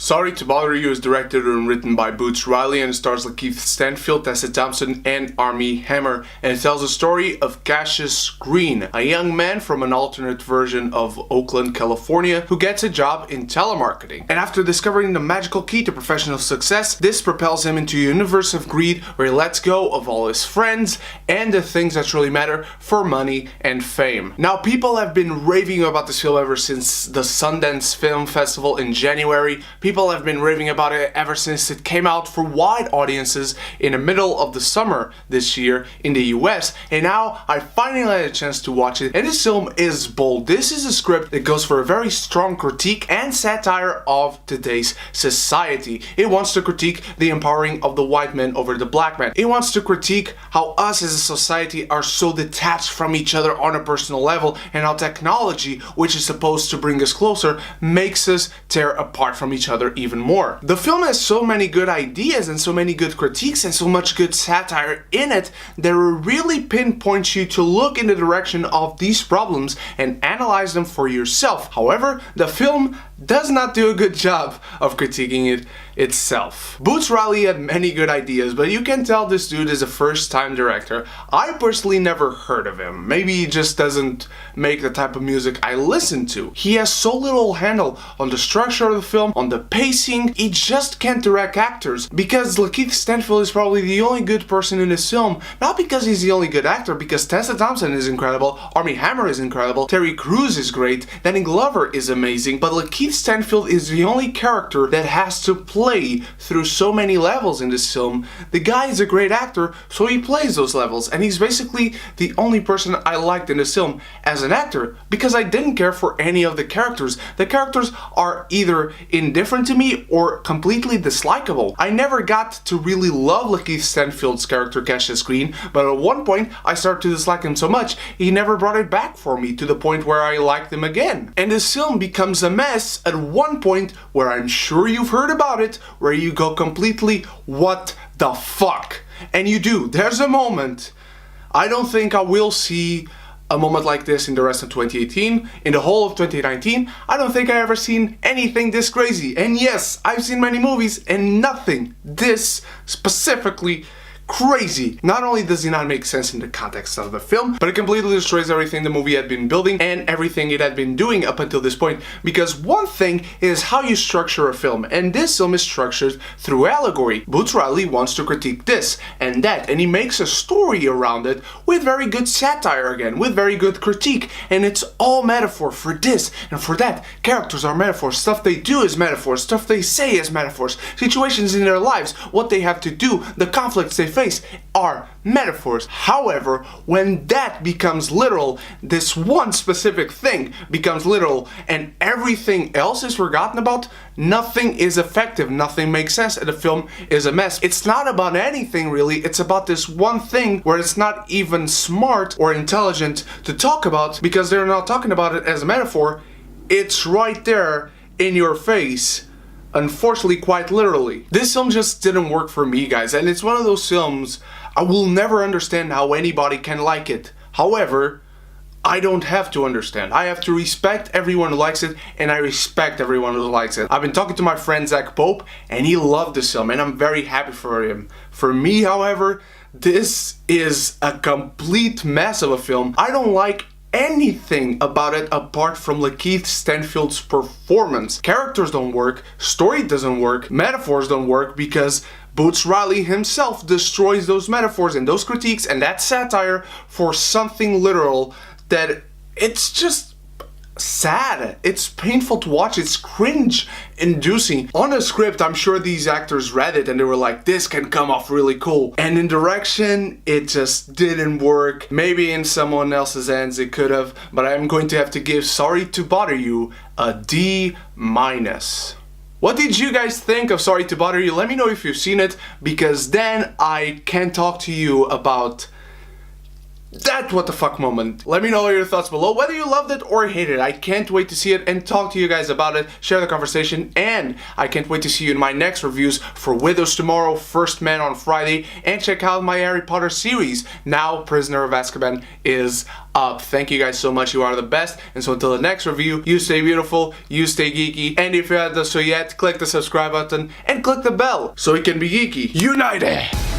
Sorry to Bother You is directed and written by Boots Riley and stars Lakeith Stansfield, Tessa Thompson and Armie Hammer, and it tells the story of Cassius Green, a young man from an alternate version of Oakland, California, who gets a job in telemarketing. And after discovering the magical key to professional success, this propels him into a universe of greed where he lets go of all his friends and the things that truly matter for money and fame. Now, people have been raving about this film ever since the Sundance Film Festival in January. People have been raving about it ever since it came out for wide audiences in the middle of the summer this year in the US, and now I finally had a chance to watch it, and this film is bold. This is a script that goes for a very strong critique and satire of today's society. It wants to critique the empowering of the white man over the black man. It wants to critique how us as a society are so detached from each other on a personal level, and how technology, which is supposed to bring us closer, makes us tear apart from each other even more. The film has so many good ideas and so many good critiques and so much good satire in it that it really pinpoints you to look in the direction of these problems and analyze them for yourself. However, the film does not do a good job of critiquing it itself. Boots Riley had many good ideas, but you can tell this dude is a first-time director. I personally never heard of him. Maybe he just doesn't make the type of music I listen to. He has so little handle on the structure of the film, on the pacing. He just can't direct actors, because Lakeith Stansfield is probably the only good person in this film. Not because he's the only good actor, because Tessa Thompson is incredible, Armie Hammer is incredible, Terry Crews is great, Danny Glover is amazing, but Lakeith Stansfield is the only character that has to play through so many levels in this film. The guy is a great actor, so he plays those levels, and he's basically the only person I liked in this film as an actor, because I didn't care for any of the characters. The characters are either indifferent to me or completely dislikable. I never got to really love Lakeith Stanfield's character Cassius Green, but at one point I started to dislike him so much he never brought it back for me to the point where I liked him again. And this film becomes a mess at one point where I'm sure you've heard about it, where you go completely, what the fuck? And you do. There's a moment. I don't think I will see a moment like this in the rest of 2018. In the whole of 2019, I don't think I ever seen anything this crazy. And yes, I've seen many movies and nothing this specifically crazy. Not only does it not make sense in the context of the film, but it completely destroys everything the movie had been building and everything it had been doing up until this point. Because one thing is how you structure a film, and this film is structured through allegory. Boots Riley wants to critique this and that, and he makes a story around it with very good satire again, with very good critique, and it's all metaphor for this and for that. Characters are metaphors, stuff they do is metaphors, stuff they say is metaphors, situations in their lives, what they have to do, the conflicts they face are metaphors. However, when that becomes literal, this one specific thing becomes literal and everything else is forgotten about, nothing is effective, nothing makes sense, and the film is a mess. It's not about anything really, it's about this one thing where it's not even smart or intelligent to talk about, because they're not talking about it as a metaphor. It's right there in your face. Unfortunately, quite literally. This film just didn't work for me, guys, and it's one of those films I will never understand how anybody can like it. However, I don't have to understand. I have to respect everyone who likes it, and I respect everyone who likes it. I've been talking to my friend Zach Pope, and he loved this film, and I'm very happy for him. For me, however, this is a complete mess of a film. I don't like anything about it apart from Lakeith Stanfield's performance. Characters don't work, story doesn't work, metaphors don't work, because Boots Riley himself destroys those metaphors and those critiques and that satire for something literal that it's just sad. It's painful to watch. It's cringe inducing. On the script, I'm sure these actors read it and they were like, this can come off really cool. And in direction, it just didn't work. Maybe in someone else's hands it could have, but I'm going to have to give Sorry to Bother You a D-. What did you guys think of Sorry to Bother You? Let me know if you've seen it, because then I can talk to you about That what the fuck moment. Let me know your thoughts below, whether you loved it or hated it. I can't wait to see it and talk to you guys about it, share the conversation, and I can't wait to see you in my next reviews for Widows tomorrow, First Man on Friday, and check out my Harry Potter series. Now Prisoner of Azkaban is up. Thank you guys so much, you are the best, and so until the next review, you stay beautiful, you stay geeky, and if you haven't done so yet, click the subscribe button and click the bell so you can be geeky. United!